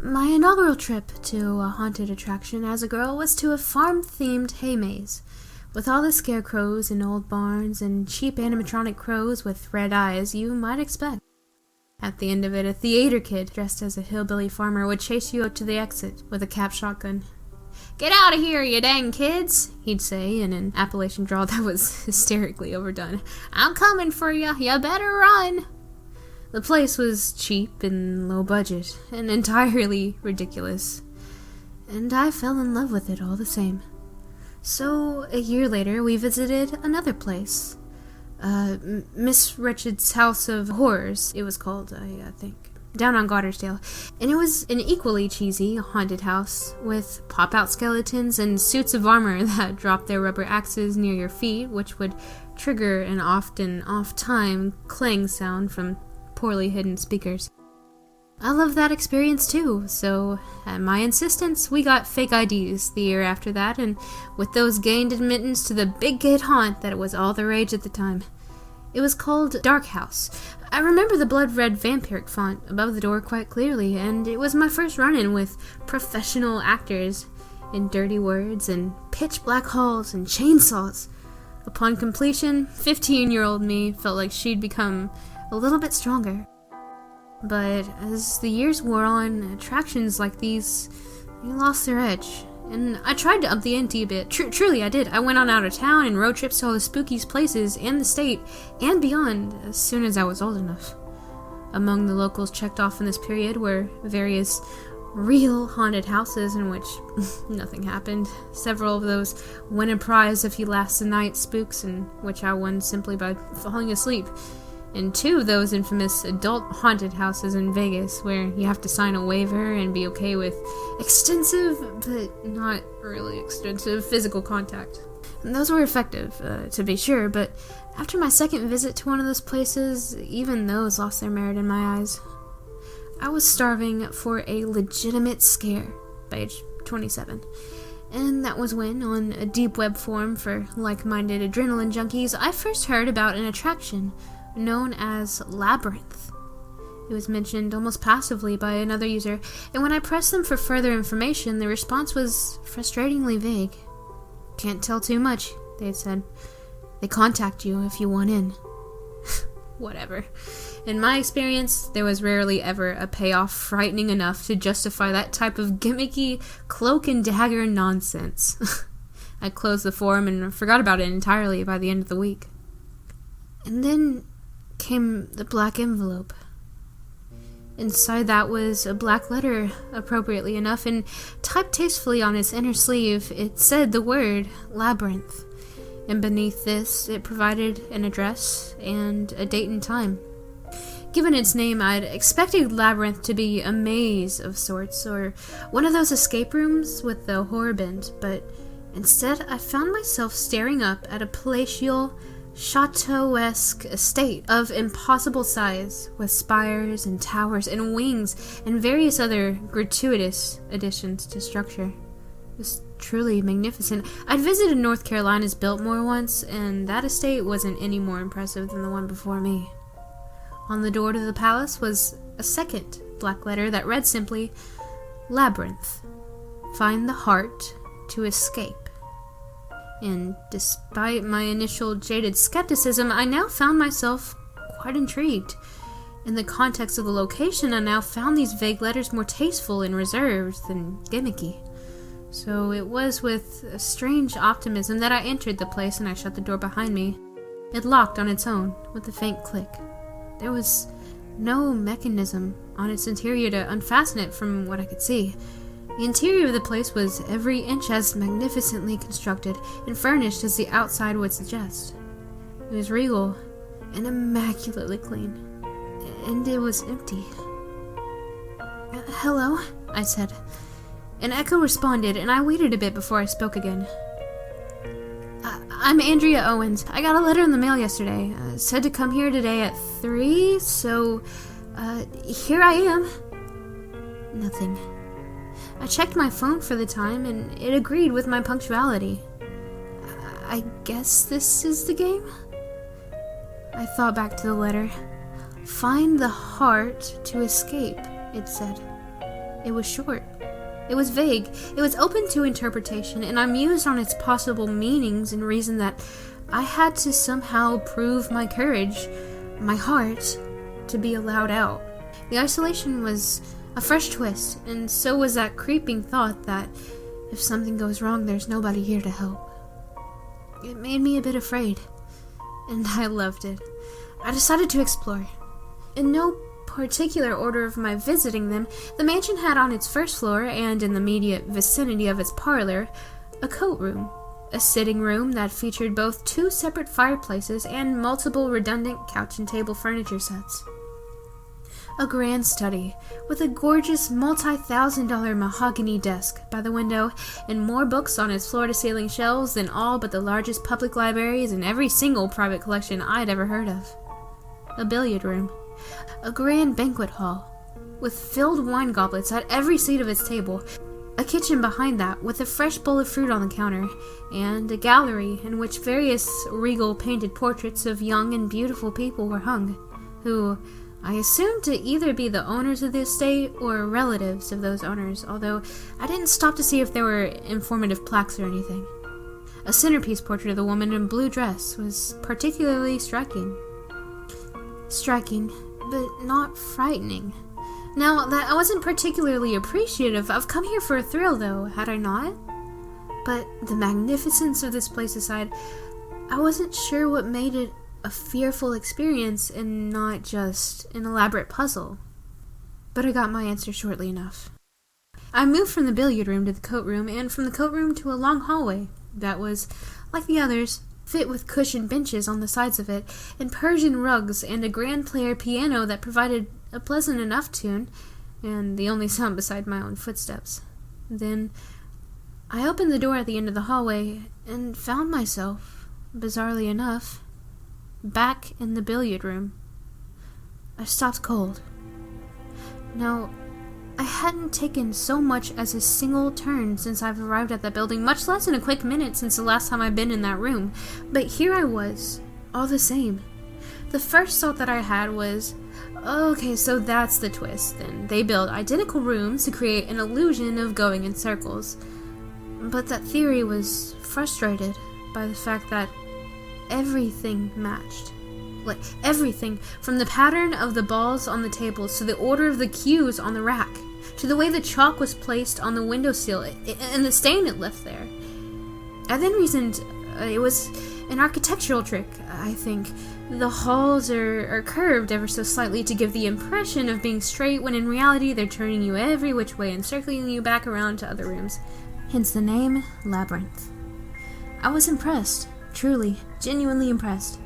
My inaugural trip to a haunted attraction as a girl was to a farm-themed hay maze, with all the scarecrows and old barns and cheap animatronic crows with red eyes you might expect. At the end of it, a theater kid dressed as a hillbilly farmer would chase you up to the exit with a cap shotgun. "Get out of here, you dang kids," he'd say in an Appalachian drawl that was hysterically overdone. "I'm coming for you, you better run." The place was cheap and low budget, and entirely ridiculous, and I fell in love with it all the same. So, a year later, we visited another place. Miss Wretched's House of Horrors, it was called, I think, down on Goddardale. And it was an equally cheesy haunted house, with pop-out skeletons and suits of armor that dropped their rubber axes near your feet, which would trigger an often off-time clang sound from poorly hidden speakers. I loved that experience too, so at my insistence, we got fake IDs the year after that, and with those gained admittance to the big gate haunt that was all the rage at the time. It was called Dark House. I remember the blood-red vampiric font above the door quite clearly, and it was my first run-in with professional actors in dirty words and pitch-black halls and chainsaws. Upon completion, 15-year-old me felt like she'd become a little bit stronger. But as the years wore on, attractions like these, they lost their edge. And I tried to up the ante a bit. Truly, I did. I went on out of town and road trips to all the spookiest places in the state and beyond as soon as I was old enough. Among the locals checked off in this period were various real haunted houses in which nothing happened. Several of those win a prize if you last the night spooks, in which I won simply by falling asleep. And 2 of those infamous adult haunted houses in Vegas, where you have to sign a waiver and be okay with extensive, but not really extensive, physical contact. And those were effective, to be sure, but after my second visit to one of those places, even those lost their merit in my eyes. I was starving for a legitimate scare by age 27. And that was when, on a deep web forum for like-minded adrenaline junkies, I first heard about an attraction known as Labyrinth. It was mentioned almost passively by another user, and when I pressed them for further information, the response was frustratingly vague. "Can't tell too much," they had said. "They contact you if you want in." Whatever. In my experience, there was rarely ever a payoff frightening enough to justify that type of gimmicky cloak and dagger nonsense. I closed the forum and forgot about it entirely by the end of the week. And then came the black envelope. Inside that was a black letter, appropriately enough, and typed tastefully on its inner sleeve, it said the word Labyrinth. And beneath this, it provided an address and a date and time. Given its name, I'd expected Labyrinth to be a maze of sorts, or one of those escape rooms with the horror bent, but instead I found myself staring up at a palatial, chateau-esque estate of impossible size, with spires and towers and wings and various other gratuitous additions to structure. It was truly magnificent. I'd visited North Carolina's Biltmore once, and that estate wasn't any more impressive than the one before me. On the door to the palace was a second black letter that read simply, "Labyrinth. Find the heart to escape." And despite my initial jaded skepticism, I now found myself quite intrigued. In the context of the location, I now found these vague letters more tasteful and reserved than gimmicky. So it was with a strange optimism that I entered the place and I shut the door behind me. It locked on its own, with a faint click. There was no mechanism on its interior to unfasten it from what I could see. The interior of the place was every inch as magnificently constructed and furnished as the outside would suggest. It was regal and immaculately clean, and it was empty. "Hello," I said. An echo responded, and I waited a bit before I spoke again. "I'm Andrea Owens. I got a letter in the mail yesterday. Said to come here today at 3, so, here I am." Nothing. I checked my phone for the time, and it agreed with my punctuality. I guess this is the game? I thought back to the letter. "Find the heart to escape," it said. It was short. It was vague. It was open to interpretation, and I mused on its possible meanings and reasoned that I had to somehow prove my courage, my heart, to be allowed out. The isolation was a fresh twist, and so was that creeping thought that if something goes wrong, there's nobody here to help. It made me a bit afraid, and I loved it. I decided to explore. In no particular order of my visiting them, the mansion had on its first floor, and in the immediate vicinity of its parlor, a coat room. A sitting room that featured both 2 separate fireplaces and multiple redundant couch and table furniture sets. A grand study, with a gorgeous multi-$1,000 mahogany desk by the window, and more books on its floor-to-ceiling shelves than all but the largest public libraries and every single private collection I'd ever heard of. A billiard room. A grand banquet hall, with filled wine goblets at every seat of its table. A kitchen behind that, with a fresh bowl of fruit on the counter, and a gallery in which various regal painted portraits of young and beautiful people were hung, who I assumed to either be the owners of the estate or relatives of those owners, although I didn't stop to see if there were informative plaques or anything. A centerpiece portrait of the woman in a blue dress was particularly striking. Striking, but not frightening. Now, that I wasn't particularly appreciative. I've come here for a thrill, though, had I not? But the magnificence of this place aside, I wasn't sure what made it a fearful experience and not just an elaborate puzzle. But I got my answer shortly enough. I moved from the billiard room to the coat room, and from the coat room to a long hallway that was, like the others, fit with cushioned benches on the sides of it, and Persian rugs, and a grand player piano that provided a pleasant enough tune, and the only sound beside my own footsteps. Then I opened the door at the end of the hallway, and found myself, bizarrely enough, back in the billiard room. I stopped cold. Now, I hadn't taken so much as a single turn since I've arrived at that building, much less in a quick minute since the last time I'd been in that room. But here I was, all the same. The first thought that I had was, okay, so that's the twist, then. They build identical rooms to create an illusion of going in circles. But that theory was frustrated by the fact that everything matched. Like, everything, from the pattern of the balls on the tables to the order of the cues on the rack, to the way the chalk was placed on the windowsill and the stain it left there. I then reasoned it was an architectural trick, I think. The halls are curved ever so slightly to give the impression of being straight, when in reality they're turning you every which way and circling you back around to other rooms. Hence the name, Labyrinth. I was impressed, truly, genuinely impressed.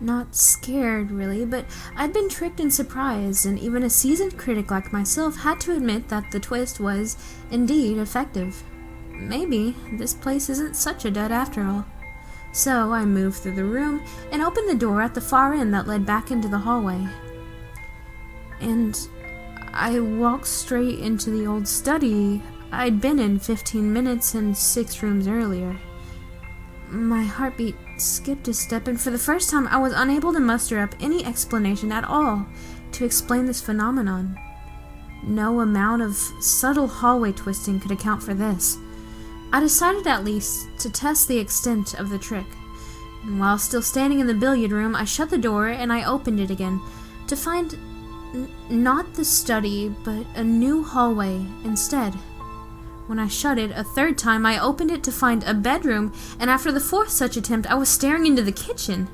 Not scared, really, but I'd been tricked and surprised, and even a seasoned critic like myself had to admit that the twist was, indeed, effective. Maybe this place isn't such a dud after all. So I moved through the room and opened the door at the far end that led back into the hallway. And I walked straight into the old study I'd been in 15 minutes and 6 rooms earlier. My heartbeat skipped a step, and for the first time I was unable to muster up any explanation at all to explain this phenomenon. No amount of subtle hallway twisting could account for this. I decided at least to test the extent of the trick. And while still standing in the billiard room, I shut the door and I opened it again to find not the study, but a new hallway instead. When I shut it a third time, I opened it to find a bedroom, and after the fourth such attempt, I was staring into the kitchen.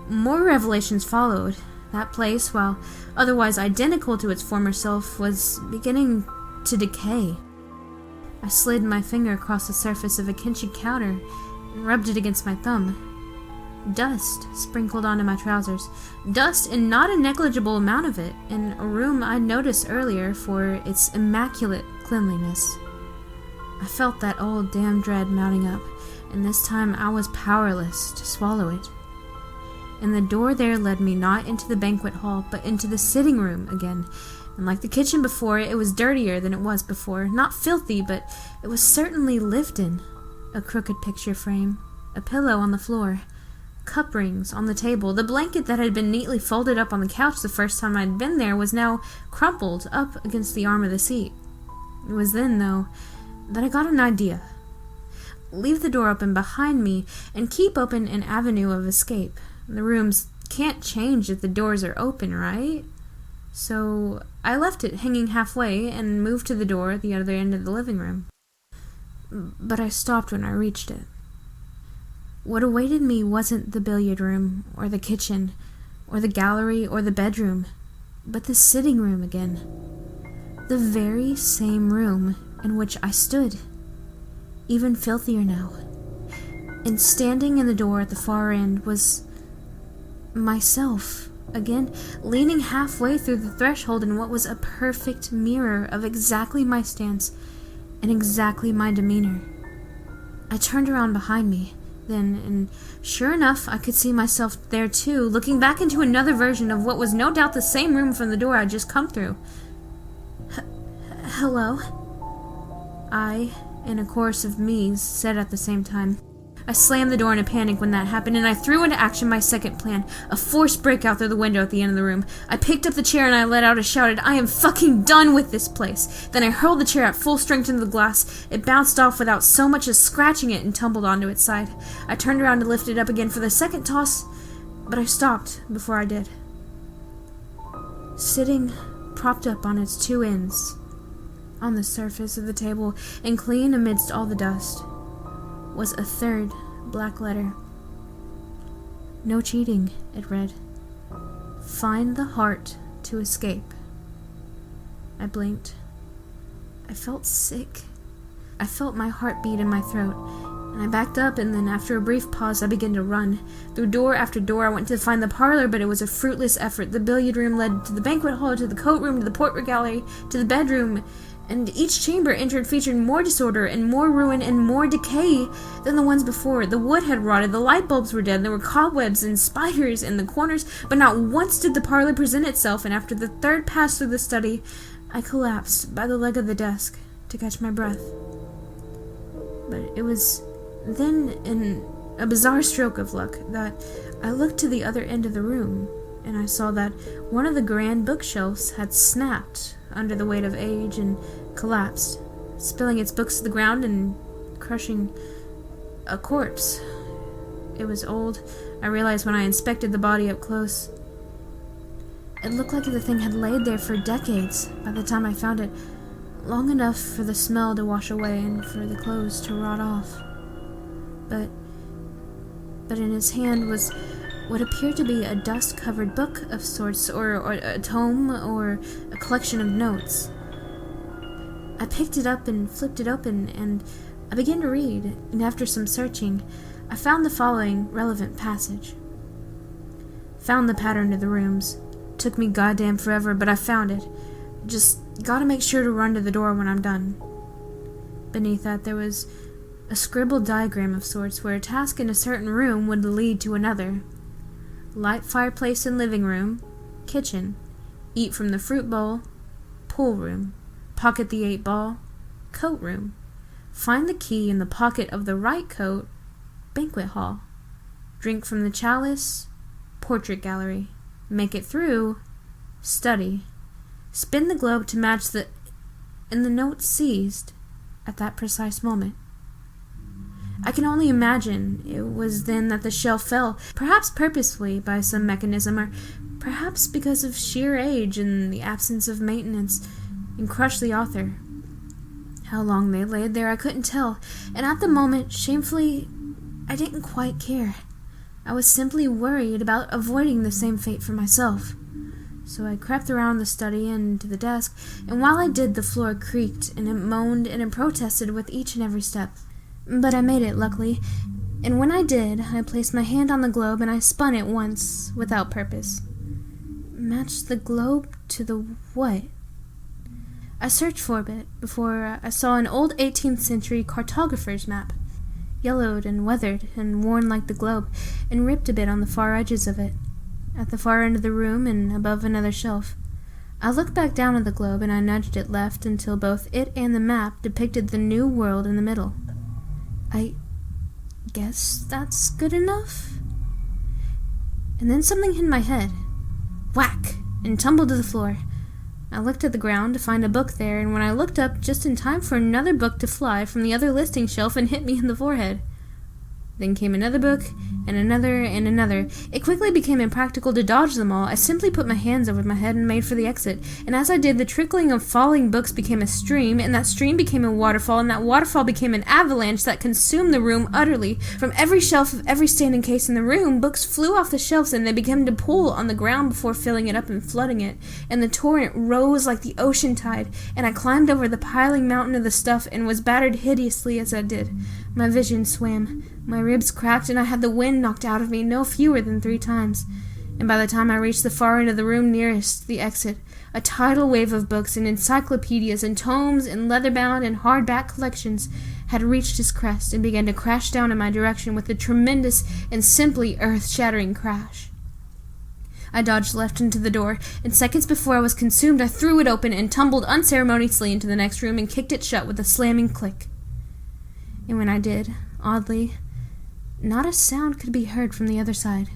More revelations followed. That place, while otherwise identical to its former self, was beginning to decay. I slid my finger across the surface of a kitchen counter and rubbed it against my thumb. Dust sprinkled onto my trousers. Dust, and not a negligible amount of it, in a room I'd noticed earlier for its immaculate cleanliness. I felt that old damn dread mounting up, and this time I was powerless to swallow it. And the door there led me not into the banquet hall, but into the sitting room again, and like the kitchen before, it was dirtier than it was before. Not filthy, but it was certainly lived in. A crooked picture frame, a pillow on the floor, cup rings on the table. The blanket that had been neatly folded up on the couch the first time I'd been there was now crumpled up against the arm of the seat. It was then, though, that I got an idea. Leave the door open behind me and keep open an avenue of escape. The rooms can't change if the doors are open, right? So I left it hanging halfway and moved to the door at the other end of the living room. But I stopped when I reached it. What awaited me wasn't the billiard room, or the kitchen, or the gallery, or the bedroom, but the sitting room again. The very same room in which I stood. Even filthier now. And standing in the door at the far end was myself, again, leaning halfway through the threshold in what was a perfect mirror of exactly my stance and exactly my demeanor. I turned around behind me then, and sure enough, I could see myself there too, looking back into another version of what was no doubt the same room from the door I'd just come through. Hello? I, in a chorus of me's, said at the same time. I slammed the door in a panic when that happened, and I threw into action my second plan, a forced breakout through the window at the end of the room. I picked up the chair and I let out a shout, I am fucking done with this place. Then I hurled the chair at full strength into the glass. It bounced off without so much as scratching it and tumbled onto its side. I turned around to lift it up again for the second toss, but I stopped before I did. Sitting propped up on its two ends, on the surface of the table and clean amidst all the dust, was a third black letter. No cheating, it read. Find the heart to escape. I blinked. I felt sick. I felt my heart beat in my throat, and I backed up, and then after a brief pause I began to run. Through door after door I went to find the parlor, but it was a fruitless effort. The billiard room led to the banquet hall, to the coat room, to the portrait gallery, to the bedroom, and each chamber entered featured more disorder and more ruin and more decay than the ones before. The wood had rotted, the light bulbs were dead, there were cobwebs and spiders in the corners, but not once did the parlor present itself, and after the third pass through the study, I collapsed by the leg of the desk to catch my breath. But it was then, in a bizarre stroke of luck, that I looked to the other end of the room, and I saw that one of the grand bookshelves had snapped under the weight of age and collapsed, spilling its books to the ground and crushing a corpse. It was old, I realized when I inspected the body up close. It looked like the thing had laid there for decades by the time I found it, long enough for the smell to wash away and for the clothes to rot off. But in his hand was what appeared to be a dust-covered book of sorts, or a tome, or a collection of notes. I picked it up and flipped it open, and I began to read, and after some searching, I found the following relevant passage. Found the pattern to the rooms. Took me goddamn forever, but I found it. Just gotta make sure to run to the door when I'm done. Beneath that there was a scribbled diagram of sorts where a task in a certain room would lead to another. Light fireplace in living room, kitchen, eat from the fruit bowl, pool room, pocket the 8-ball, coat room, find the key in the pocket of the right coat, banquet hall, drink from the chalice, portrait gallery, make it through, study, spin the globe to match and the note seized at that precise moment. I can only imagine it was then that the shelf fell, perhaps purposefully by some mechanism, or perhaps because of sheer age and the absence of maintenance, and crushed the author. How long they laid there I couldn't tell, and at the moment, shamefully, I didn't quite care. I was simply worried about avoiding the same fate for myself. So I crept around the study and to the desk, and while I did, the floor creaked, and it moaned, and it protested with each and every step. But I made it, luckily, and when I did, I placed my hand on the globe and I spun it once, without purpose. Matched the globe to the what? I searched for a bit before I saw an old 18th century cartographer's map, yellowed and weathered and worn like the globe, and ripped a bit on the far edges of it, at the far end of the room and above another shelf. I looked back down at the globe and I nudged it left until both it and the map depicted the new world in the middle. I guess that's good enough? And then something hit my head. Whack! And tumbled to the floor. I looked at the ground to find a book there, and when I looked up, just in time for another book to fly from the other listing shelf and hit me in the forehead. Then came another book, and another, and another. It quickly became impractical to dodge them all. I simply put my hands over my head and made for the exit, and as I did, the trickling of falling books became a stream, and that stream became a waterfall, and that waterfall became an avalanche that consumed the room utterly. From every shelf of every standing case in the room, books flew off the shelves, and they began to pool on the ground before filling it up and flooding it, and the torrent rose like the ocean tide, and I climbed over the piling mountain of the stuff and was battered hideously as I did. My vision swam. My ribs cracked, and I had the wind knocked out of me no fewer than 3 times. And by the time I reached the far end of the room nearest the exit, a tidal wave of books and encyclopedias and tomes and leather-bound and hardback collections had reached its crest and began to crash down in my direction with a tremendous and simply earth-shattering crash. I dodged left into the door, and seconds before I was consumed, I threw it open and tumbled unceremoniously into the next room and kicked it shut with a slamming click. And when I did, oddly, not a sound could be heard from the other side.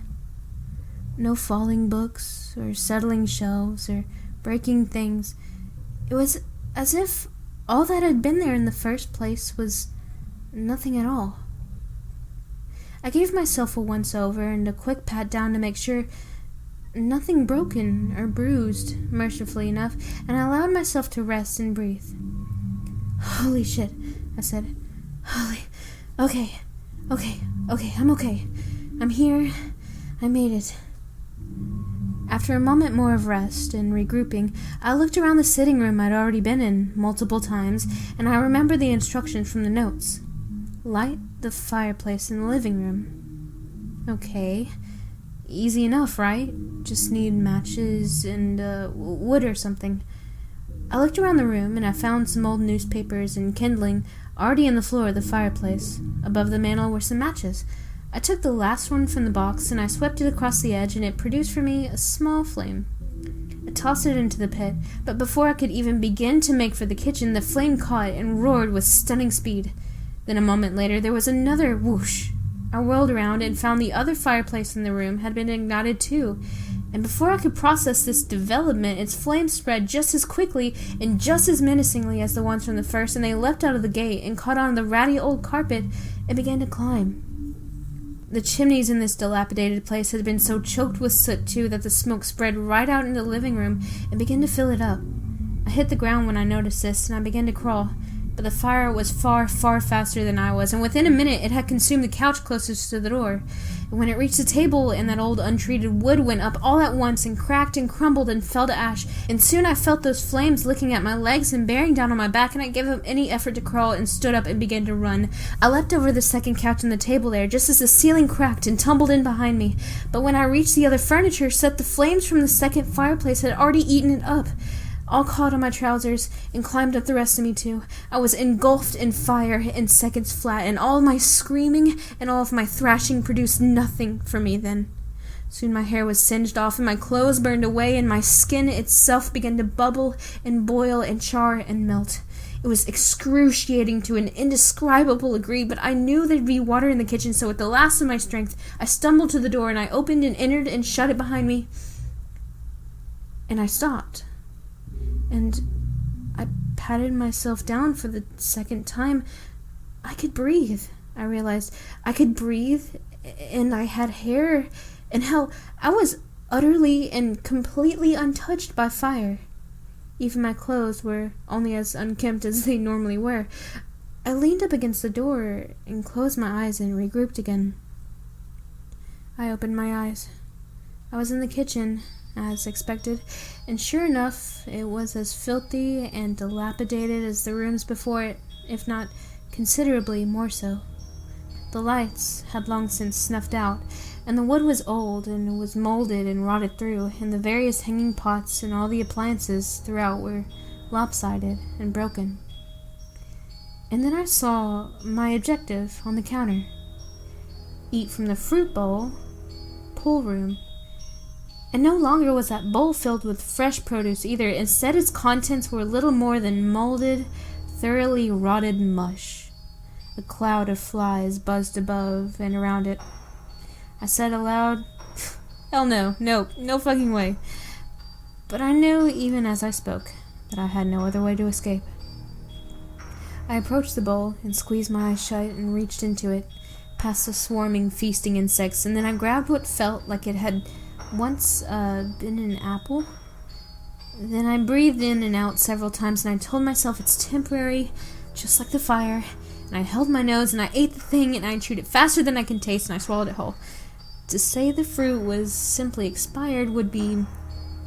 No falling books, or settling shelves, or breaking things. It was as if all that had been there in the first place was nothing at all. I gave myself a once-over and a quick pat-down to make sure nothing broken or bruised, mercifully enough, and I allowed myself to rest and breathe. "Holy shit," I said. Okay, I'm okay. I'm here. I made it. After a moment more of rest and regrouping, I looked around the sitting room I'd already been in multiple times, and I remembered the instructions from the notes. Light the fireplace in the living room. Okay. Easy enough, right? Just need matches and wood or something. I looked around the room, and I found some old newspapers and kindling already in the floor of the fireplace. Above the mantel were some matches. I took the last one from the box, and I swept it across the edge, and it produced for me a small flame. I tossed it into the pit, but before I could even begin to make for the kitchen, the flame caught and roared with stunning speed. Then a moment later, there was another whoosh. I whirled around and found the other fireplace in the room had been ignited too, and before I could process this development, its flames spread just as quickly and just as menacingly as the ones from the first, and they leapt out of the gate and caught on the ratty old carpet and began to climb. The chimneys in this dilapidated place had been so choked with soot, too, that the smoke spread right out into the living room and began to fill it up. I hit the ground when I noticed this, and I began to crawl. But the fire was far, far faster than I was, and within a minute it had consumed the couch closest to the door. And when it reached the table, and that old untreated wood went up all at once, and cracked and crumbled and fell to ash, and soon I felt those flames licking at my legs and bearing down on my back, and I gave up any effort to crawl and stood up and began to run. I leapt over the second couch and the table there, just as the ceiling cracked and tumbled in behind me. But when I reached the other furniture, the flames from the second fireplace had already eaten it up. All caught on my trousers and climbed up the rest of me too. I was engulfed in fire in seconds flat, and all my screaming and all of my thrashing produced nothing for me then. Soon my hair was singed off and my clothes burned away, and my skin itself began to bubble and boil and char and melt. It was excruciating to an indescribable degree, but I knew there'd be water in the kitchen, so with the last of my strength, I stumbled to the door, and I opened and entered and shut it behind me. And I stopped. And I patted myself down for the second time. I could breathe. I realized I could breathe, and I had hair, and hell, I was utterly and completely untouched by fire. Even my clothes were only as unkempt as they normally were. I leaned up against the door and closed my eyes and regrouped again. I opened my eyes. I was in the kitchen, as expected, and sure enough, it was as filthy and dilapidated as the rooms before it, if not considerably more so. The lights had long since snuffed out, and the wood was old and was molded and rotted through, and the various hanging pots and all the appliances throughout were lopsided and broken. And then I saw my objective on the counter. Eat from the fruit bowl, pool room. And no longer was that bowl filled with fresh produce either. Instead, its contents were little more than molded, thoroughly rotted mush. A cloud of flies buzzed above and around it. I said aloud, "Hell no, no fucking way." But I knew, even as I spoke, that I had no other way to escape. I approached the bowl and squeezed my eyes shut and reached into it, past the swarming, feasting insects, and then I grabbed what felt like it had once been an apple. Then I breathed in and out several times, and I told myself it's temporary, just like the fire, and I held my nose, and I ate the thing, and I chewed it faster than I can taste, and I swallowed it whole. To say the fruit was simply expired would be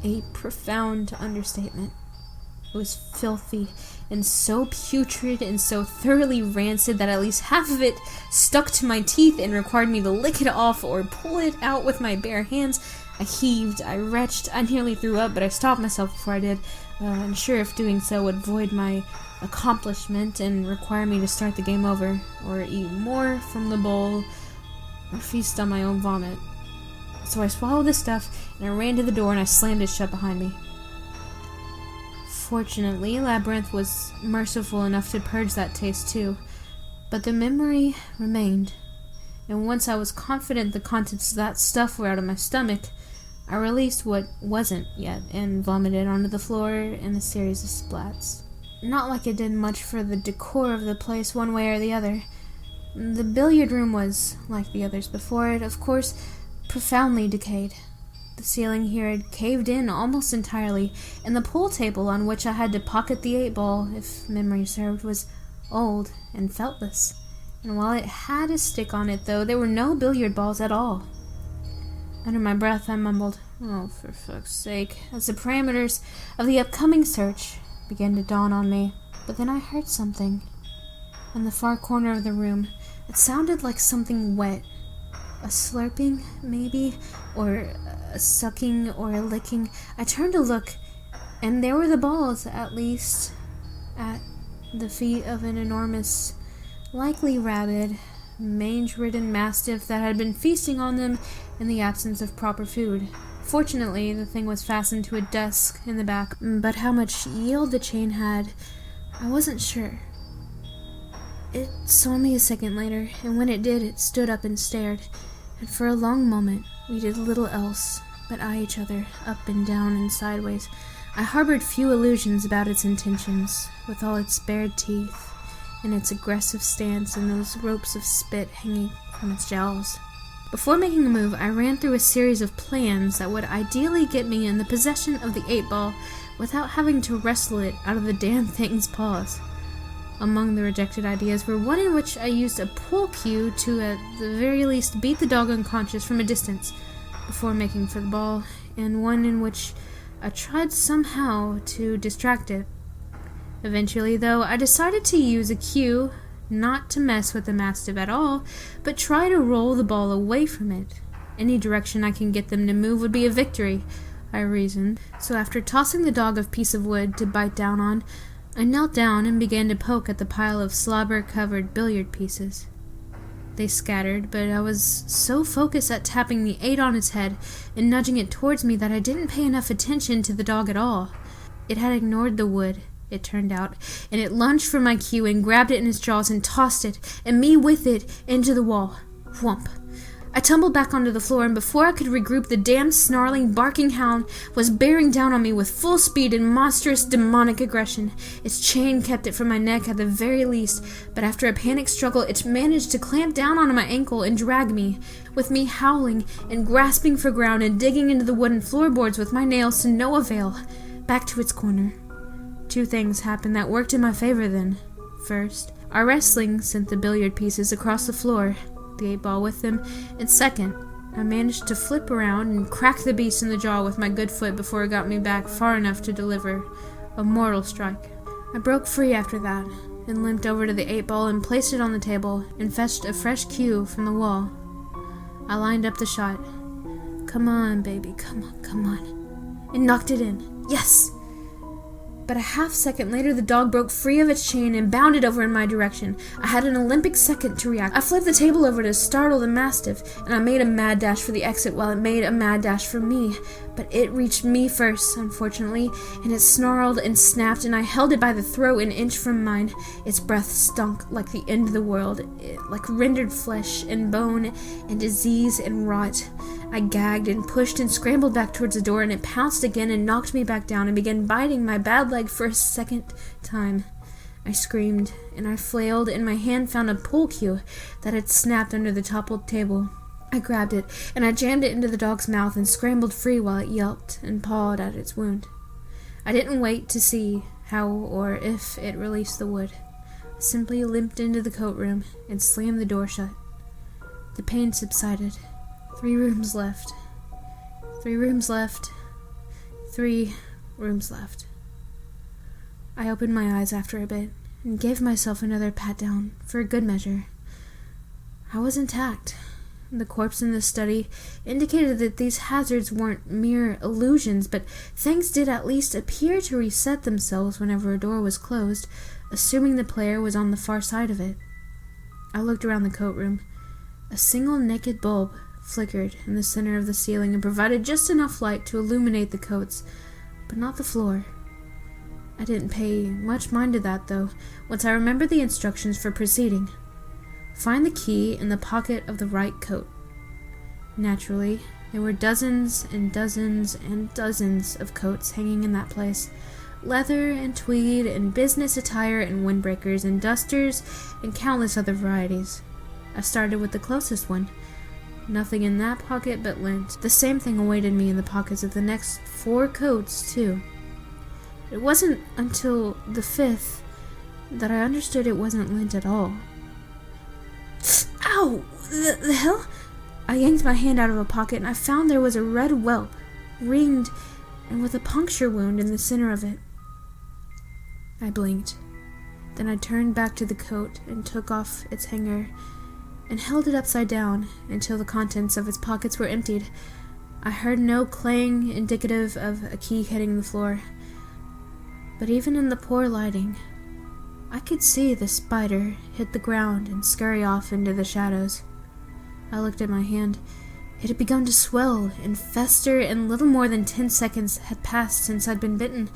a profound understatement. It was filthy, and so putrid and so thoroughly rancid that at least half of it stuck to my teeth and required me to lick it off or pull it out with my bare hands. I heaved, I retched, I nearly threw up, but I stopped myself before I did, unsure if doing so would void my accomplishment and require me to start the game over, or eat more from the bowl, or feast on my own vomit. So I swallowed the stuff, and I ran to the door, and I slammed it shut behind me. Fortunately, Labyrinth was merciful enough to purge that taste too, but the memory remained, and once I was confident the contents of that stuff were out of my stomach, I released what wasn't yet and vomited onto the floor in a series of splats. Not like it did much for the decor of the place one way or the other. The billiard room was, like the others before it, of course, profoundly decayed. The ceiling here had caved in almost entirely, and the pool table on which I had to pocket the 8-ball, if memory served, was old and feltless. And while it had a stick on it, though, there were no billiard balls at all. Under my breath, I mumbled, "Oh, for fuck's sake," as the parameters of the upcoming search began to dawn on me. But then I heard something. In the far corner of the room, it sounded like something wet. A slurping, maybe, or a sucking, or a licking. I turned to look, and there were the balls, at least, at the feet of an enormous, likely rabid, mange-ridden mastiff that had been feasting on them in the absence of proper food. Fortunately, the thing was fastened to a desk in the back, but how much yield the chain had, I wasn't sure. It saw me a second later, and when it did, it stood up and stared, and for a long moment we did little else but eye each other, up and down and sideways. I harbored few illusions about its intentions, with all its bared teeth, and its aggressive stance, and those ropes of spit hanging from its jowls. Before making a move, I ran through a series of plans that would ideally get me in the possession of the 8-ball without having to wrestle it out of the damn thing's paws. Among the rejected ideas were one in which I used a pool cue to, at the very least, beat the dog unconscious from a distance before making for the ball, and one in which I tried somehow to distract it. Eventually, though, I decided to use a cue not to mess with the mastiff at all, but try to roll the ball away from it. Any direction I can get them to move would be a victory, I reasoned. So after tossing the dog a piece of wood to bite down on, I knelt down and began to poke at the pile of slobber-covered billiard pieces. They scattered, but I was so focused at tapping the 8 on its head and nudging it towards me that I didn't pay enough attention to the dog at all. It had ignored the wood, it turned out, and it lunged for my cue and grabbed it in its jaws and tossed it, and me with it, into the wall. Whump. I tumbled back onto the floor, and before I could regroup, the damn snarling, barking hound was bearing down on me with full speed and monstrous demonic aggression. Its chain kept it from my neck at the very least, but after a panicked struggle, it managed to clamp down onto my ankle and drag me, with me howling and grasping for ground and digging into the wooden floorboards with my nails to no avail, back to its corner. Two things happened that worked in my favor then. First, our wrestling sent the billiard pieces across the floor, the 8-ball with them, and second, I managed to flip around and crack the beast in the jaw with my good foot before it got me back far enough to deliver a mortal strike. I broke free after that, and limped over to the 8-ball and placed it on the table, and fetched a fresh cue from the wall. I lined up the shot. Come on, baby, come on, come on. And knocked it in. Yes! but a half-second later the dog broke free of its chain and bounded over in my direction. I had an Olympic second to react. I flipped the table over to startle the mastiff, and I made a mad dash for the exit while it made a mad dash for me. But it reached me first, unfortunately, and it snarled and snapped, and I held it by the throat an inch from mine. Its breath stunk like the end of the world, like rendered flesh and bone and disease and rot. I gagged and pushed and scrambled back towards the door, and it pounced again and knocked me back down and began biting my bad leg for a second time. I screamed, and I flailed, and my hand found a pool cue that had snapped under the toppled table. I grabbed it, and I jammed it into the dog's mouth and scrambled free while it yelped and pawed at its wound. I didn't wait to see how or if it released the wood. I simply limped into the coat room and slammed the door shut. The pain subsided. 3 rooms left. 3 rooms left. 3 rooms left. I opened my eyes after a bit and gave myself another pat down for a good measure. I was intact. The corpse in the study indicated that these hazards weren't mere illusions, but things did at least appear to reset themselves whenever a door was closed, assuming the player was on the far side of it. I looked around the coat room. A single naked bulb flickered in the center of the ceiling and provided just enough light to illuminate the coats, but not the floor. I didn't pay much mind to that, though, once I remembered the instructions for proceeding. Find the key in the pocket of the right coat. Naturally, there were dozens and dozens and dozens of coats hanging in that place. Leather and tweed and business attire and windbreakers and dusters and countless other varieties. I started with the closest one. Nothing in that pocket but lint. The same thing awaited me in the pockets of the next 4 coats, too. It wasn't until the 5th that I understood it wasn't lint at all. Ow! The hell? I yanked my hand out of a pocket and I found there was a red whelp, ringed and with a puncture wound in the center of it. I blinked. Then I turned back to the coat and took off its hanger and held it upside down until the contents of its pockets were emptied. I heard no clang indicative of a key hitting the floor. But even in the poor lighting, I could see the spider hit the ground and scurry off into the shadows. I looked at my hand. It had begun to swell and fester, and little more than 10 seconds had passed since I'd been bitten.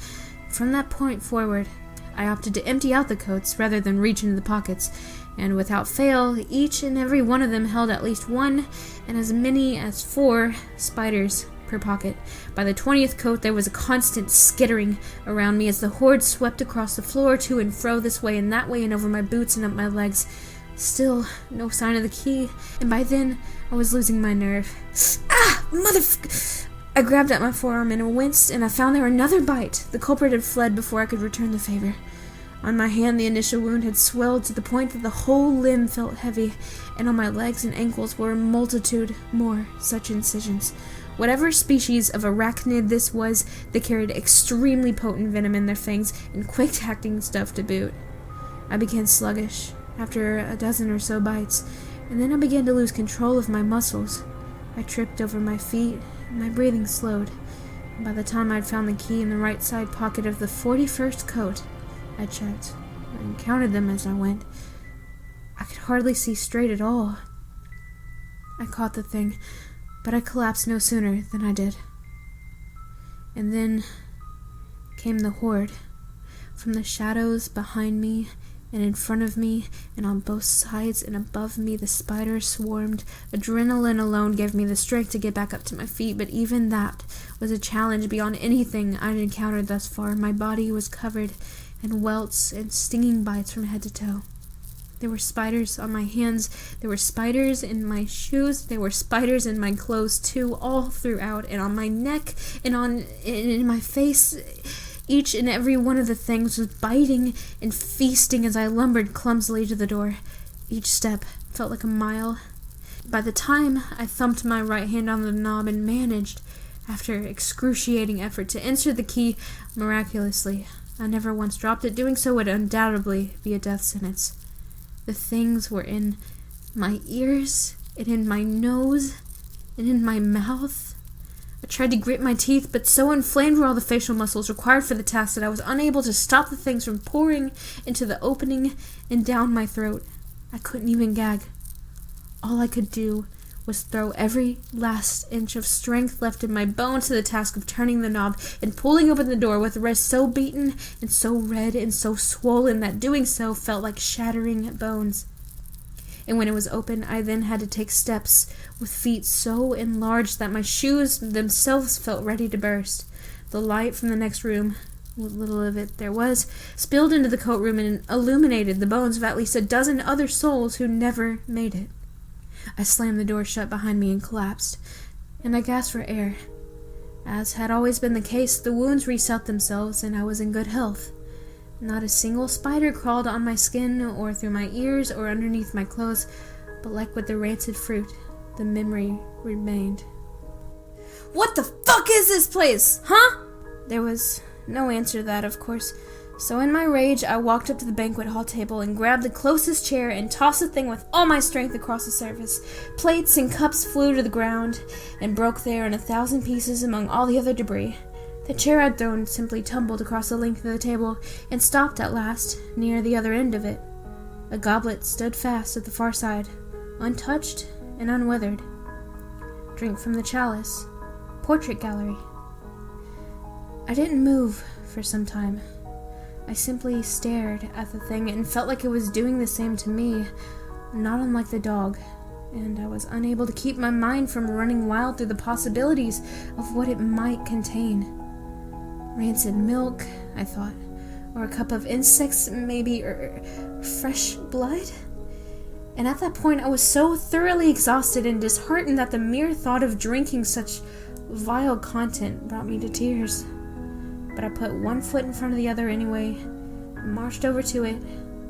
From that point forward, I opted to empty out the coats rather than reach into the pockets, and without fail, each and every one of them held at least 1 and as many as 4 spiders per pocket. By the 20th coat, there was a constant skittering around me as the horde swept across the floor to and fro, this way and that way, and over my boots and up my legs. Still, no sign of the key, and by then, I was losing my nerve. Ah! I grabbed at my forearm and winced, and I found there were another bite. The culprit had fled before I could return the favor. On my hand, the initial wound had swelled to the point that the whole limb felt heavy, and on my legs and ankles were a multitude more such incisions. Whatever species of arachnid this was, they carried extremely potent venom in their fangs and quick-acting stuff to boot. I began sluggish after a dozen or so bites, and then I began to lose control of my muscles. I tripped over my feet, and my breathing slowed. And by the time I'd found the key in the right side pocket of the 41st coat, I checked and counted them as I went. I could hardly see straight at all. I caught the thing, but I collapsed no sooner than I did. And then came the horde. From the shadows behind me and in front of me and on both sides and above me, the spiders swarmed. Adrenaline alone gave me the strength to get back up to my feet, but even that was a challenge beyond anything I'd encountered thus far. My body was covered in welts and stinging bites from head to toe. There were spiders on my hands, there were spiders in my shoes, there were spiders in my clothes too, all throughout, and on my neck, and in my face. Each and every one of the things was biting and feasting as I lumbered clumsily to the door. Each step felt like a mile. By the time I thumped my right hand on the knob and managed, after excruciating effort, to insert the key miraculously, I never once dropped it. Doing so would undoubtedly be a death sentence. The things were in my ears, and in my nose, and in my mouth. I tried to grit my teeth, but so inflamed were all the facial muscles required for the task that I was unable to stop the things from pouring into the opening and down my throat. I couldn't even gag. All I could do was throw every last inch of strength left in my bones to the task of turning the knob and pulling open the door with the wrist so beaten and so red and so swollen that doing so felt like shattering bones. And when it was open, I then had to take steps with feet so enlarged that my shoes themselves felt ready to burst. The light from the next room, what little of it there was, spilled into the coat room and illuminated the bones of at least a dozen other souls who never made it. I slammed the door shut behind me and collapsed, and I gasped for air. As had always been the case, the wounds reset themselves, and I was in good health. Not a single spider crawled on my skin, or through my ears, or underneath my clothes, but like with the rancid fruit, the memory remained. "What the fuck is this place, huh?" There was no answer to that, of course. So in my rage, I walked up to the banquet hall table and grabbed the closest chair and tossed the thing with all my strength across the surface. Plates and cups flew to the ground and broke there in 1,000 pieces among all the other debris. The chair I'd thrown simply tumbled across the length of the table and stopped at last near the other end of it. A goblet stood fast at the far side, untouched and unwithered. Drink from the chalice. Portrait gallery. I didn't move for some time. I simply stared at the thing and felt like it was doing the same to me, not unlike the dog, and I was unable to keep my mind from running wild through the possibilities of what it might contain. Rancid milk, I thought, or a cup of insects, maybe, or fresh blood? And at that point I was so thoroughly exhausted and disheartened that the mere thought of drinking such vile content brought me to tears. But I put one foot in front of the other anyway, and marched over to it,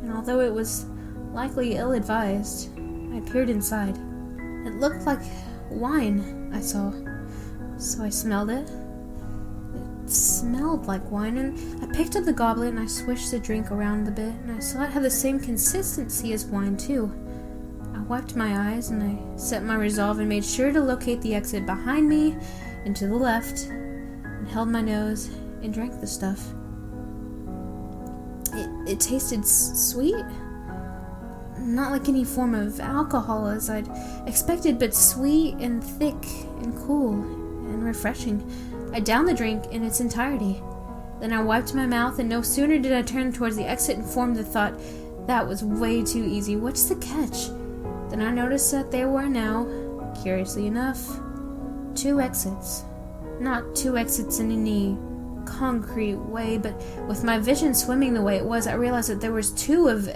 and although it was likely ill-advised, I peered inside. It looked like wine, I saw, so I smelled it. It smelled like wine, and I picked up the goblet and I swished the drink around a bit, and I saw it had the same consistency as wine too. I wiped my eyes and I set my resolve and made sure to locate the exit behind me and to the left, and held my nose and drank the stuff. It tasted sweet. Not like any form of alcohol as I'd expected, but sweet and thick and cool and refreshing. I downed the drink in its entirety. Then I wiped my mouth, and no sooner did I turn towards the exit and formed the thought, that was way too easy. What's the catch? Then I noticed that there were now, curiously enough, 2 exits. Not 2 exits in any concrete way, but with my vision swimming the way it was, I realized that there was 2 of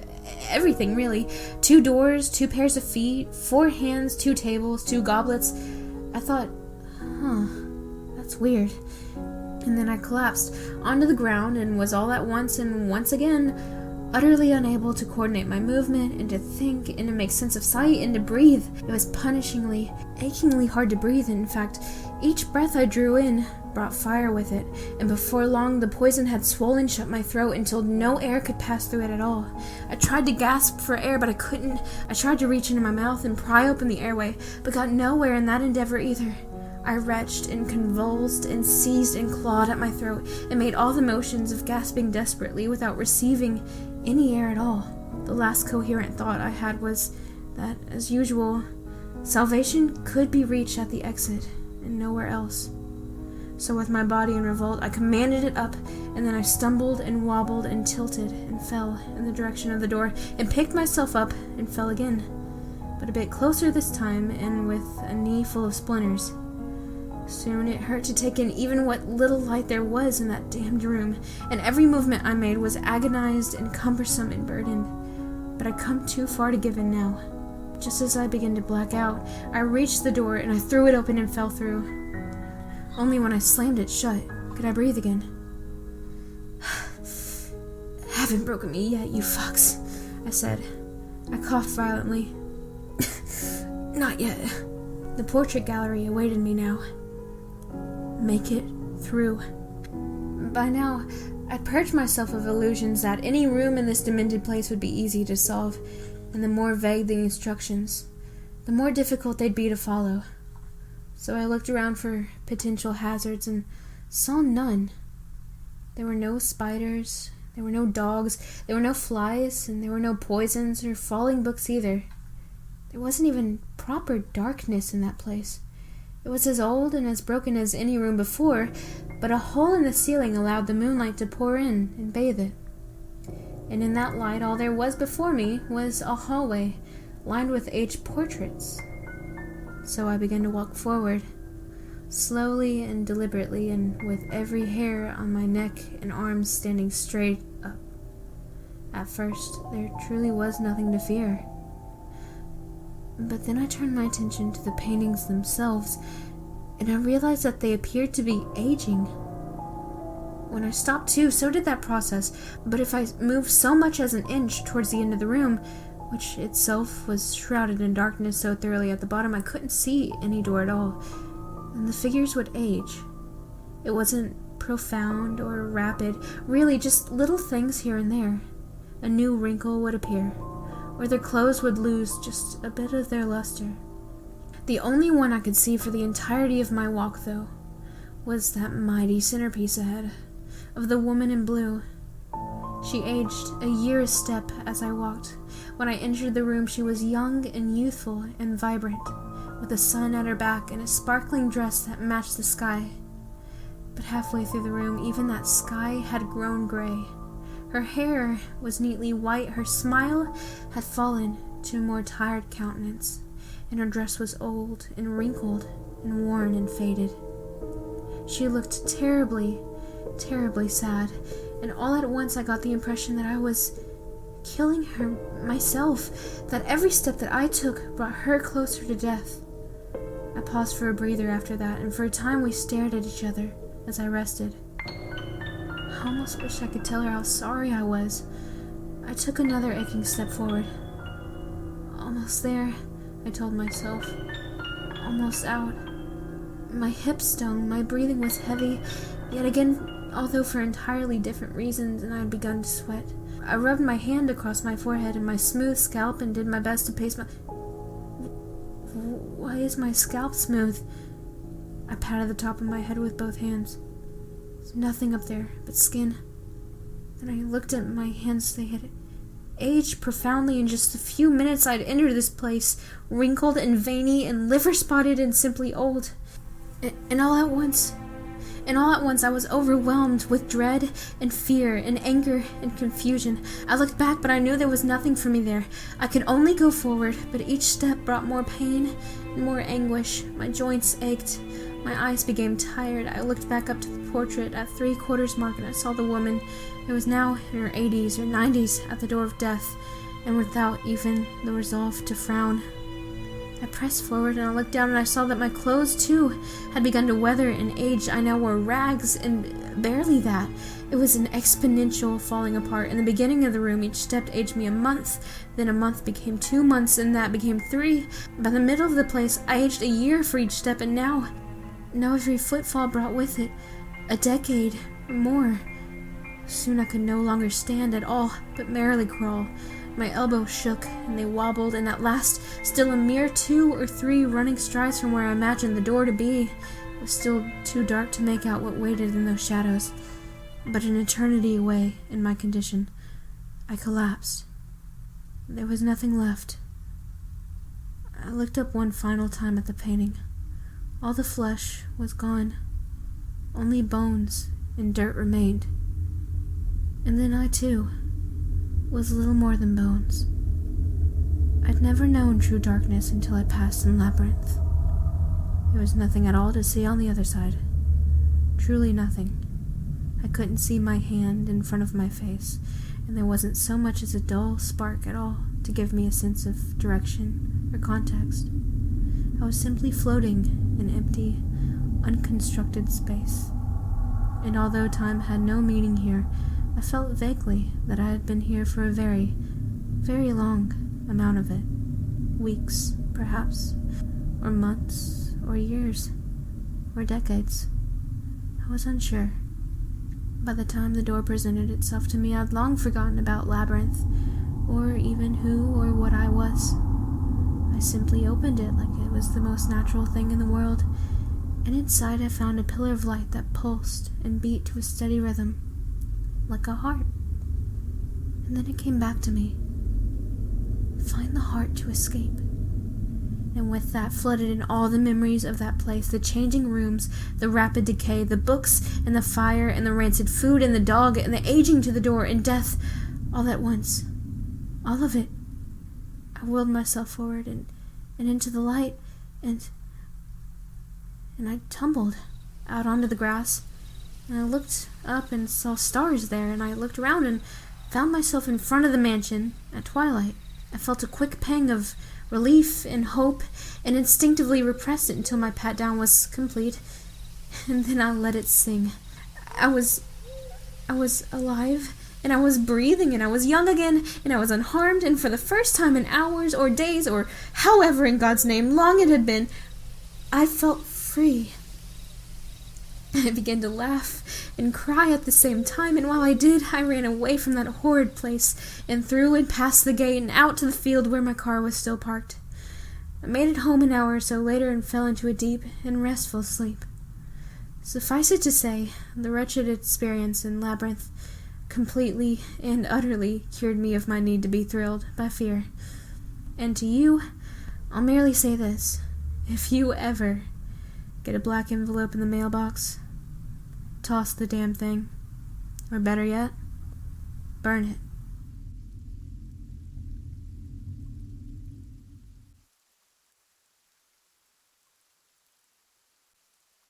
everything, really. 2 doors, 2 pairs of feet, 4 hands, 2 tables, 2 goblets. I thought, that's weird. And then I collapsed onto the ground and was all at once and once again utterly unable to coordinate my movement and to think and to make sense of sight and to breathe. It was punishingly, achingly hard to breathe. In fact, each breath I drew in brought fire with it, and before long the poison had swollen shut my throat until no air could pass through it at all. I tried to gasp for air, but I couldn't. I tried to reach into my mouth and pry open the airway, but got nowhere in that endeavor either. I retched and convulsed and seized and clawed at my throat and made all the motions of gasping desperately without receiving any air at all. The last coherent thought I had was that, as usual, salvation could be reached at the exit and nowhere else. So with my body in revolt, I commanded it up, and then I stumbled and wobbled and tilted and fell in the direction of the door and picked myself up and fell again, but a bit closer this time and with a knee full of splinters. Soon it hurt to take in even what little light there was in that damned room, and every movement I made was agonized and cumbersome and burdened. But I'd come too far to give in now. Just as I began to black out, I reached the door and I threw it open and fell through. Only when I slammed it shut could I breathe again. "Haven't broken me yet, you fucks," I said. I coughed violently. "Not yet." The portrait gallery awaited me now. Make it through. By now, I'd purged myself of illusions that any room in this demented place would be easy to solve, and the more vague the instructions, the more difficult they'd be to follow. So I looked around for potential hazards and saw none. There were no spiders, there were no dogs, there were no flies, and there were no poisons or falling books either. There wasn't even proper darkness in that place. It was as old and as broken as any room before, but a hole in the ceiling allowed the moonlight to pour in and bathe it. And in that light, all there was before me was a hallway lined with aged portraits. So I began to walk forward, slowly and deliberately, and with every hair on my neck and arms standing straight up. At first, there truly was nothing to fear. But then I turned my attention to the paintings themselves, and I realized that they appeared to be aging. When I stopped too, so did that process, but if I moved so much as an inch towards the end of the room, which itself was shrouded in darkness so thoroughly at the bottom I couldn't see any door at all, then the figures would age. It wasn't profound or rapid, really just little things here and there. A new wrinkle would appear, or their clothes would lose just a bit of their luster. The only one I could see for the entirety of my walk, though, was that mighty centerpiece ahead, of the woman in blue. She aged a year a step as I walked. When I entered the room, she was young and youthful and vibrant, with the sun at her back and a sparkling dress that matched the sky. But halfway through the room, even that sky had grown gray. Her hair was neatly white, her smile had fallen to a more tired countenance, and her dress was old and wrinkled and worn and faded. She looked terribly, terribly sad, and all at once I got the impression that I was killing her myself, that every step that I took brought her closer to death. I paused for a breather after that, and for a time we stared at each other as I rested. I almost wished I could tell her how sorry I was. I took another aching step forward. Almost there, I told myself. Almost out. My hips stung, my breathing was heavy, yet again, although for entirely different reasons, and I had begun to sweat. I rubbed my hand across my forehead and my smooth scalp and did my best to pace my... Why is my scalp smooth? I patted the top of my head with both hands. There's nothing up there but skin. Then I looked at my hands. They had aged profoundly in just the few minutes I'd entered this place, wrinkled and veiny and liver-spotted and simply old. And all at once, I was overwhelmed with dread and fear and anger and confusion. I looked back, but I knew there was nothing for me there. I could only go forward, but each step brought more pain and more anguish. My joints ached. My eyes became tired. I looked back up to the portrait at 3/4 mark, and I saw the woman who was now in her 80s or 90s at the door of death, and without even the resolve to frown. I pressed forward and I looked down and I saw that my clothes, too, had begun to weather and age. I now wore rags, and barely that. It was an exponential falling apart. In the beginning of the room, each step aged me a month. Then a month became 2 months, and that became 3. By the middle of the place, I aged a year for each step, and now every footfall brought with it a decade or more. Soon I could no longer stand at all, but merely crawl. My elbows shook, and they wobbled, and at last, still a mere 2 or 3 running strides from where I imagined the door to be, it was still too dark to make out what waited in those shadows. But an eternity away, in my condition, I collapsed. There was nothing left. I looked up one final time at the painting. All the flesh was gone. Only bones and dirt remained. And then I, too, was little more than bones. I'd never known true darkness until I passed in Labyrinth. There was nothing at all to see on the other side. Truly nothing. I couldn't see my hand in front of my face, and there wasn't so much as a dull spark at all to give me a sense of direction or context. I was simply floating in empty, unconstructed space. And although time had no meaning here, I felt vaguely that I had been here for a very, very long amount of it. Weeks, perhaps, or months, or years, or decades. I was unsure. By the time the door presented itself to me, I'd long forgotten about Labyrinth, or even who or what I was. I simply opened it like it was the most natural thing in the world, and inside I found a pillar of light that pulsed and beat to a steady rhythm, like a heart. And then it came back to me. Find the heart to escape. And with that flooded in all the memories of that place, the changing rooms, the rapid decay, the books, and the fire, and the rancid food, and the dog, and the aging to the door, and death, all at once. All of it. I whirled myself forward and into the light, and I tumbled out onto the grass, and I looked up and saw stars there, and I looked around and found myself in front of the mansion at twilight. I felt a quick pang of relief and hope, and instinctively repressed it until my pat-down was complete, and then I let it sing. I was alive, and I was breathing, and I was young again, and I was unharmed, and for the first time in hours or days, or however in God's name long it had been, I felt free. I began to laugh and cry at the same time, and while I did, I ran away from that horrid place, and through and past the gate and out to the field where my car was still parked. I made it home an hour or so later and fell into a deep and restful sleep. Suffice it to say, the wretched experience in Labyrinth completely and utterly cured me of my need to be thrilled by fear. And to you, I'll merely say this. If you ever get a black envelope in the mailbox, toss the damn thing. Or better yet, burn it.